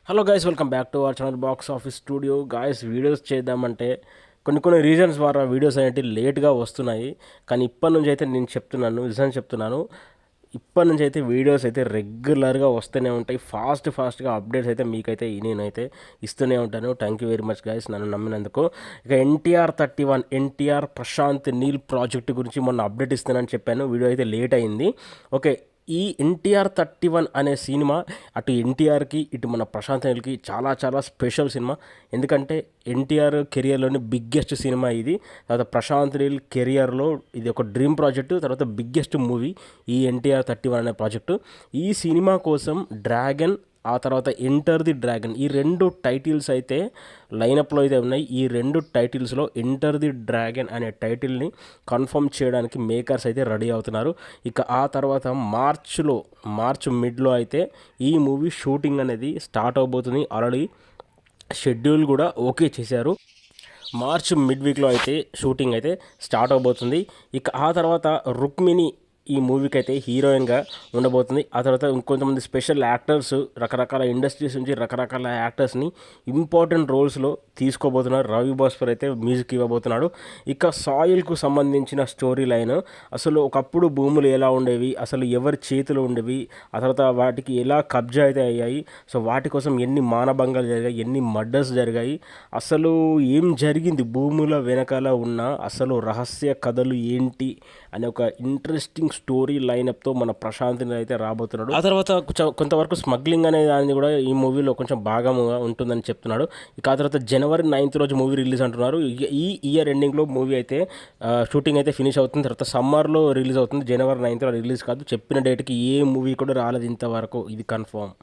Hello guys, welcome back to our channel box office studio. Guys, videos చేద్దామంటే కొన్ని reasons ద్వారా videos అనేవి లేట్గా వస్తున్నాయి. కానీ ఇప్పటి నుంచి అయితే నేను చెప్తున్నాను, నిజం చెప్తున్నాను, ఇప్పటి నుంచి అయితే వీడియోస్ అయితే రెగ్యులర్గా వస్తూనే ఉంటాయి. ఫాస్ట్గా అప్డేట్స్ అయితే మీకైతే నేనైతే ఇస్తూనే ఉంటాను. Thank you very much guys, నన్ను నమ్మినందుకు. ఇక ఎన్టీఆర్ ప్రశాంత్ నీల్ ప్రాజెక్ట్ గురించి మొన్న అప్డేట్ ఇస్తానని చెప్పాను. వీడియో అయితే లేట్ అయింది. ఓకే, ఈ NTR 31 అనే సినిమా అటు ఎన్టీఆర్కి ఇటు మన ప్రశాంత్ నీల్కి చాలా స్పెషల్ సినిమా. ఎందుకంటే ఎన్టీఆర్ కెరియర్లోని బిగ్గెస్ట్ సినిమా ఇది. తర్వాత ప్రశాంత్ నీల్ కెరియర్లో ఇది ఒక డ్రీమ్ ప్రాజెక్టు, తర్వాత బిగ్గెస్ట్ మూవీ ఈ NTR 31 అనే ప్రాజెక్టు. ఈ సినిమా కోసం డ్రాగన్, ఆ తర్వాత ఎంటర్ ది డ్రాగన్, ఈ రెండు టైటిల్స్ అయితే లైనప్లో అయితే ఉన్నాయి. ఈ రెండు టైటిల్స్లో ఎంటర్ ది డ్రాగన్ అనే టైటిల్ని కన్ఫర్మ్ చేయడానికి మేకర్స్ అయితే రెడీ అవుతున్నారు. ఇక ఆ తర్వాత మార్చ్ మిడ్లో అయితే ఈ మూవీ షూటింగ్ అనేది స్టార్ట్ అవబోతుంది. ఆల్రెడీ షెడ్యూల్ కూడా ఓకే చేశారు. మార్చ్ మిడ్ వీక్లో అయితే షూటింగ్ అయితే స్టార్ట్ అవబోతుంది. ఇక ఆ తర్వాత రుక్మిణి ఈ మూవీకి అయితే హీరోయిన్గా ఉండబోతుంది. ఆ తర్వాత ఇంకొంతమంది స్పెషల్ యాక్టర్స్, రకరకాల ఇండస్ట్రీస్ నుంచి రకరకాల యాక్టర్స్ని ఇంపార్టెంట్ రోల్స్లో తీసుకోబోతున్నారు. రవి భాస్కర్ అయితే మ్యూజిక్ ఇవ్వబోతున్నాడు. ఇక సాయిల్కు సంబంధించిన స్టోరీ లైన్, అసలు ఒకప్పుడు భూములు ఎలా ఉండేవి, అసలు ఎవరి చేతులు ఉండేవి, ఆ తర్వాత వాటికి ఎలా కబ్జా అయితే అయ్యాయి, సో వాటి కోసం ఎన్ని మానభంగాలు జరిగాయి, ఎన్ని మర్డర్స్ జరిగాయి, అసలు ఏం జరిగింది భూముల వెనకాల ఉన్న అసలు రహస్య కథలు ఏంటి అనే ఒక ఇంట్రెస్టింగ్ స్టోరీ లైనప్తో మన ప్రశాంత్ని అయితే రాబోతున్నాడు. ఆ తర్వాత కొంతవరకు స్మగ్లింగ్ అనే దాన్ని కూడా ఈ మూవీలో కొంచెం భాగంగా ఉంటుందని చెప్తున్నాడు. ఇక ఆ తర్వాత January 9th రోజు మూవీ రిలీజ్ అంటున్నారు. ఈ ఇయర్ ఎండింగ్లో మూవీ అయితే షూటింగ్ అయితే ఫినిష్ అవుతుంది. తర్వాత సమ్మర్లో రిలీజ్ అవుతుంది. January 9th రిలీజ్ కాదు. చెప్పిన డేట్కి ఏ మూవీ కూడా రాలేదు ఇంతవరకు, ఇది కన్ఫర్మ్.